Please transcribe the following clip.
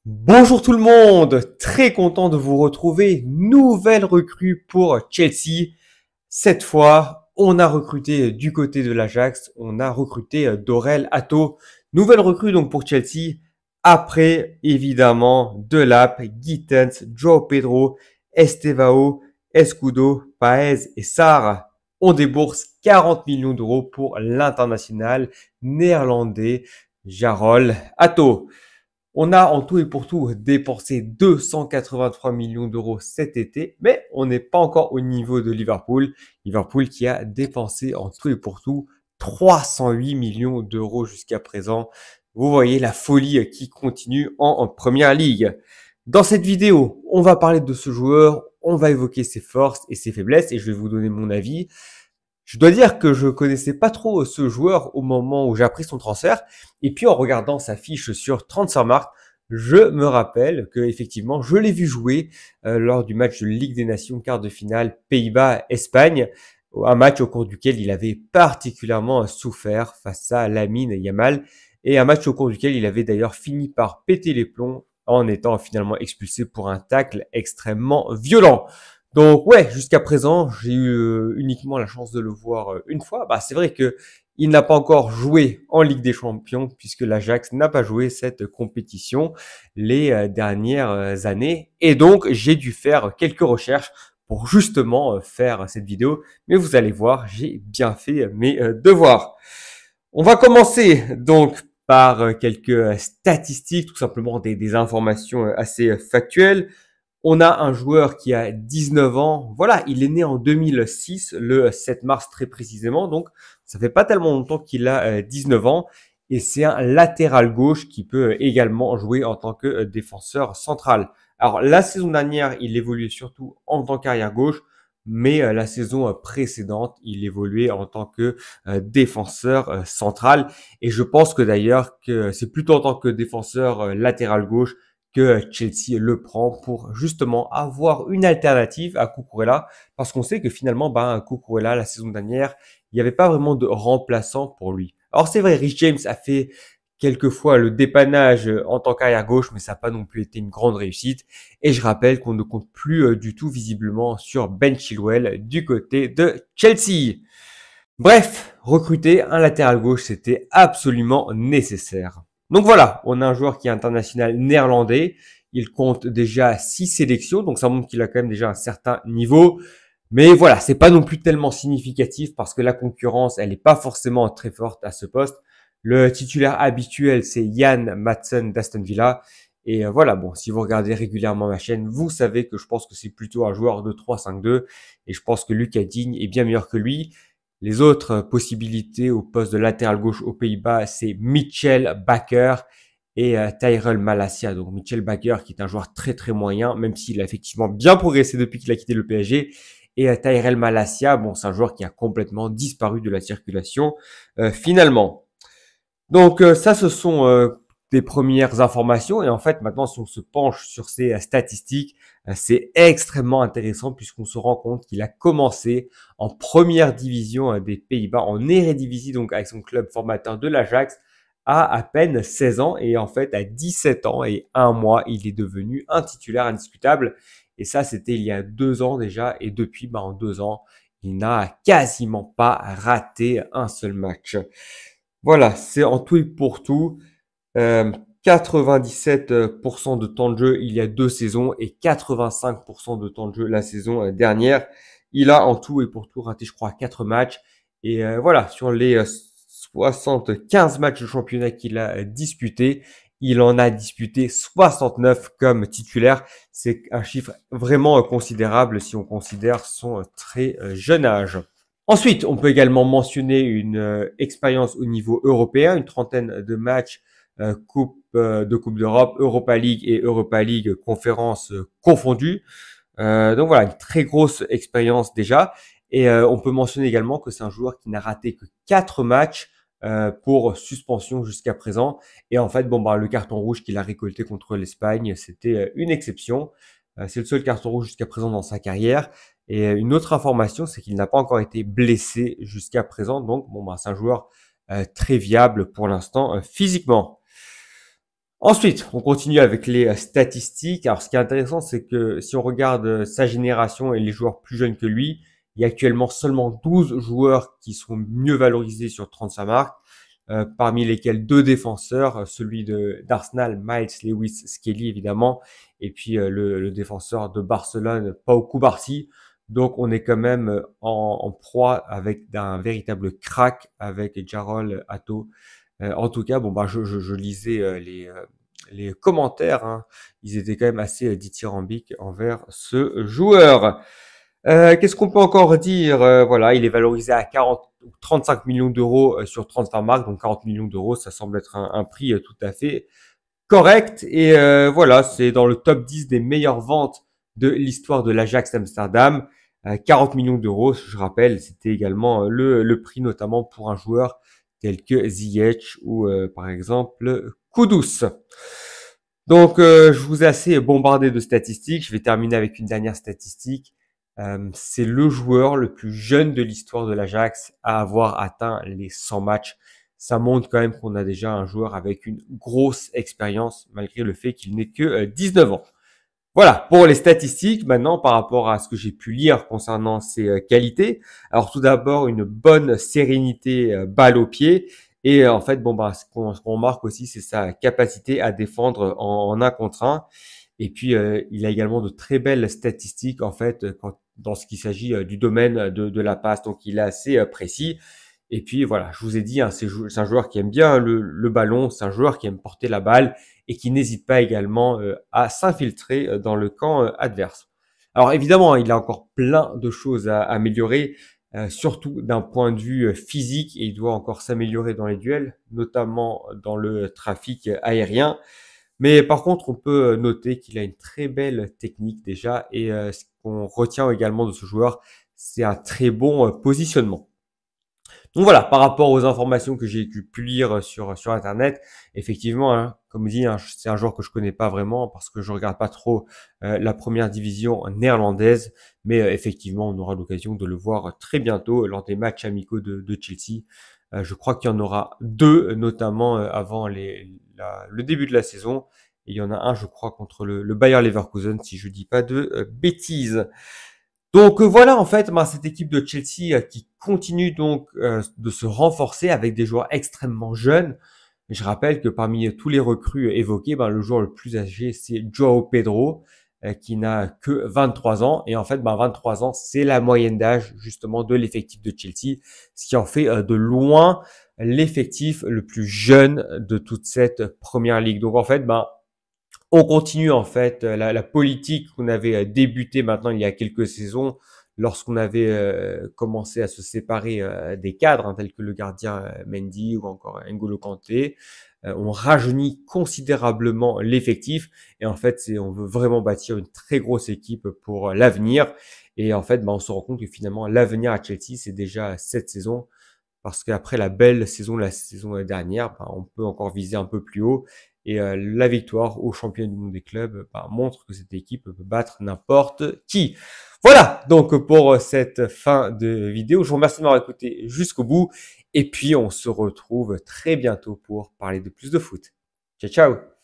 Bonjour tout le monde, très content de vous retrouver. Nouvelle recrue pour Chelsea. Cette fois, on a recruté du côté de l'Ajax, on a recruté Dorel Atto. Nouvelle recrue donc pour Chelsea. Après, évidemment, Delap, Gittens, Joao Pedro, Estevao, Escudo, Paez et Sarr. On débourse 40 millions d'euros pour l'international néerlandais Jarol Atto. On a en tout et pour tout dépensé 283 millions d'euros cet été, mais on n'est pas encore au niveau de Liverpool. Liverpool qui a dépensé en tout et pour tout 308 millions d'euros jusqu'à présent. Vous voyez la folie qui continue en première ligue. Dans cette vidéo, on va parler de ce joueur, on va évoquer ses forces et ses faiblesses et je vais vous donner mon avis. Je dois dire que je connaissais pas trop ce joueur au moment où j'ai appris son transfert. Et puis en regardant sa fiche sur Transfermarkt, je me rappelle que effectivement, je l'ai vu jouer lors du match de Ligue des Nations quart de finale Pays-Bas-Espagne, un match au cours duquel il avait particulièrement souffert face à Lamine Yamal et un match au cours duquel il avait d'ailleurs fini par péter les plombs en étant finalement expulsé pour un tacle extrêmement violent. Donc ouais, jusqu'à présent, j'ai eu uniquement la chance de le voir une fois. Bah, c'est vrai que il n'a pas encore joué en Ligue des Champions puisque l'Ajax n'a pas joué cette compétition les dernières années. Et donc, j'ai dû faire quelques recherches pour justement faire cette vidéo. Mais vous allez voir, j'ai bien fait mes devoirs. On va commencer donc par quelques statistiques, tout simplement des informations assez factuelles. On a un joueur qui a 19 ans. Voilà, il est né en 2006, le 7 mars très précisément. Donc, ça fait pas tellement longtemps qu'il a 19 ans. Et c'est un latéral gauche qui peut également jouer en tant que défenseur central. Alors, la saison dernière, il évoluait surtout en tant qu'arrière gauche. Mais la saison précédente, il évoluait en tant que défenseur central. Et je pense que d'ailleurs que c'est plutôt en tant que défenseur latéral gauche que Chelsea le prend pour justement avoir une alternative à Cucurella, parce qu'on sait que finalement, Cucurella, la saison dernière, il n'y avait pas vraiment de remplaçant pour lui. Alors c'est vrai, Rich James a fait quelquefois le dépannage en tant qu'arrière gauche, mais ça n'a pas non plus été une grande réussite. Et je rappelle qu'on ne compte plus du tout visiblement sur Ben Chilwell du côté de Chelsea. Bref, recruter un latéral gauche, c'était absolument nécessaire. Donc voilà, on a un joueur qui est international néerlandais. Il compte déjà 6 sélections, donc ça montre qu'il a quand même déjà un certain niveau. Mais voilà, c'est pas non plus tellement significatif parce que la concurrence, elle n'est pas forcément très forte à ce poste. Le titulaire habituel, c'est Jan Madsen d'Aston Villa. Et voilà, bon, si vous regardez régulièrement ma chaîne, vous savez que je pense que c'est plutôt un joueur de 3-5-2. Et je pense que Lucas Digne est bien meilleur que lui. Les autres possibilités au poste de latéral gauche aux Pays-Bas, c'est Mitchell Bakker et Tyrell Malacia. Donc Mitchell Bakker qui est un joueur très très moyen, même s'il a effectivement bien progressé depuis qu'il a quitté le PSG. Et Tyrell Malacia, bon, c'est un joueur qui a complètement disparu de la circulation finalement. Donc ça, ce sont des premières informations. Et en fait, maintenant, si on se penche sur ces statistiques, c'est extrêmement intéressant puisqu'on se rend compte qu'il a commencé en première division des Pays-Bas, en Eredivisie, donc avec son club formateur de l'Ajax, à peine 16 ans. Et en fait, à 17 ans et un mois, il est devenu un titulaire indiscutable. Et ça, c'était il y a 2 ans déjà. Et depuis, en 2 ans, il n'a quasiment pas raté un seul match. Voilà, c'est en tout et pour tout 97% de temps de jeu il y a 2 saisons et 85% de temps de jeu la saison dernière. Il a en tout et pour tout raté, je crois, 4 matchs. Et voilà, sur les 75 matchs de championnat qu'il a disputés, il en a disputé 69 comme titulaire. C'est un chiffre vraiment considérable si on considère son très jeune âge. Ensuite, on peut également mentionner une expérience au niveau européen, une trentaine de matchs Coupe d'Europe, Europa League et Europa League conférences confondues. Donc voilà, une très grosse expérience déjà. Et on peut mentionner également que c'est un joueur qui n'a raté que 4 matchs pour suspension jusqu'à présent. Et en fait, le carton rouge qu'il a récolté contre l'Espagne, c'était une exception. C'est le seul carton rouge jusqu'à présent dans sa carrière. Et une autre information, c'est qu'il n'a pas encore été blessé jusqu'à présent. Donc, c'est un joueur très viable pour l'instant physiquement. Ensuite, on continue avec les statistiques. Alors, ce qui est intéressant, c'est que si on regarde sa génération et les joueurs plus jeunes que lui, il y a actuellement seulement 12 joueurs qui sont mieux valorisés sur 35 marques, parmi lesquels deux défenseurs, celui d'Arsenal, Miles Lewis Skelly évidemment, et puis le défenseur de Barcelone, Pau Cubarsí. Donc, on est quand même en proie avec un véritable crack avec Jarol Hato. En tout cas, bon bah je lisais les commentaires, hein. Ils étaient quand même assez dithyrambiques envers ce joueur. Qu'est-ce qu'on peut encore dire? Voilà, il est valorisé à 40 ou 35 millions d'euros sur 35 marques, donc 40 millions d'euros, ça semble être un prix tout à fait correct. Et voilà, c'est dans le top 10 des meilleures ventes de l'histoire de l'Ajax Amsterdam. 40 millions d'euros, je rappelle, c'était également le prix notamment pour un joueur tel que Ziyech ou par exemple Kudus. Donc je vous ai assez bombardé de statistiques. Je vais terminer avec une dernière statistique. C'est le joueur le plus jeune de l'histoire de l'Ajax à avoir atteint les 100 matchs. Ça montre quand même qu'on a déjà un joueur avec une grosse expérience, malgré le fait qu'il n'ait que 19 ans. Voilà, pour les statistiques, maintenant, par rapport à ce que j'ai pu lire concernant ses qualités. Alors, tout d'abord, une bonne sérénité balle au pied. Et en fait, bon, bah, ce qu'on remarque aussi, c'est sa capacité à défendre en un contre un. Et puis, il a également de très belles statistiques, en fait, dans ce qu'il s'agit du domaine de la passe. Donc, il est assez précis. Et puis voilà, je vous ai dit, hein, c'est un joueur qui aime bien le ballon, c'est un joueur qui aime porter la balle et qui n'hésite pas également à s'infiltrer dans le camp adverse. Alors évidemment, hein, il a encore plein de choses à améliorer, surtout d'un point de vue physique, et il doit encore s'améliorer dans les duels, notamment dans le trafic aérien. Mais par contre, on peut noter qu'il a une très belle technique déjà, et ce qu'on retient également de ce joueur, c'est un très bon positionnement. Donc voilà, par rapport aux informations que j'ai pu lire sur Internet, effectivement, hein, comme dit, hein, c'est un joueur que je connais pas vraiment parce que je regarde pas trop la première division néerlandaise, mais effectivement, on aura l'occasion de le voir très bientôt lors des matchs amicaux de Chelsea. Je crois qu'il y en aura deux, notamment avant le début de la saison. Et il y en a un, je crois, contre le Bayer Leverkusen, si je dis pas de bêtises. Donc voilà en fait cette équipe de Chelsea qui continue donc de se renforcer avec des joueurs extrêmement jeunes. Je rappelle que parmi tous les recrues évoqués, le joueur le plus âgé c'est Joao Pedro qui n'a que 23 ans et en fait 23 ans c'est la moyenne d'âge justement de l'effectif de Chelsea, ce qui en fait de loin l'effectif le plus jeune de toute cette première ligue. Donc en fait on continue en fait la politique qu'on avait débutée maintenant il y a quelques saisons lorsqu'on avait commencé à se séparer des cadres tels que le gardien Mendy ou encore N'Golo Kanté. On rajeunit considérablement l'effectif et en fait on veut vraiment bâtir une très grosse équipe pour l'avenir. Et en fait on se rend compte que finalement l'avenir à Chelsea c'est déjà cette saison parce qu'après la belle saison, la saison dernière, on peut encore viser un peu plus haut. Et la victoire au championnat du monde des clubs montre que cette équipe peut battre n'importe qui. Voilà donc pour cette fin de vidéo. Je vous remercie de m'avoir écouté jusqu'au bout. Et puis on se retrouve très bientôt pour parler de plus de foot. Ciao, ciao!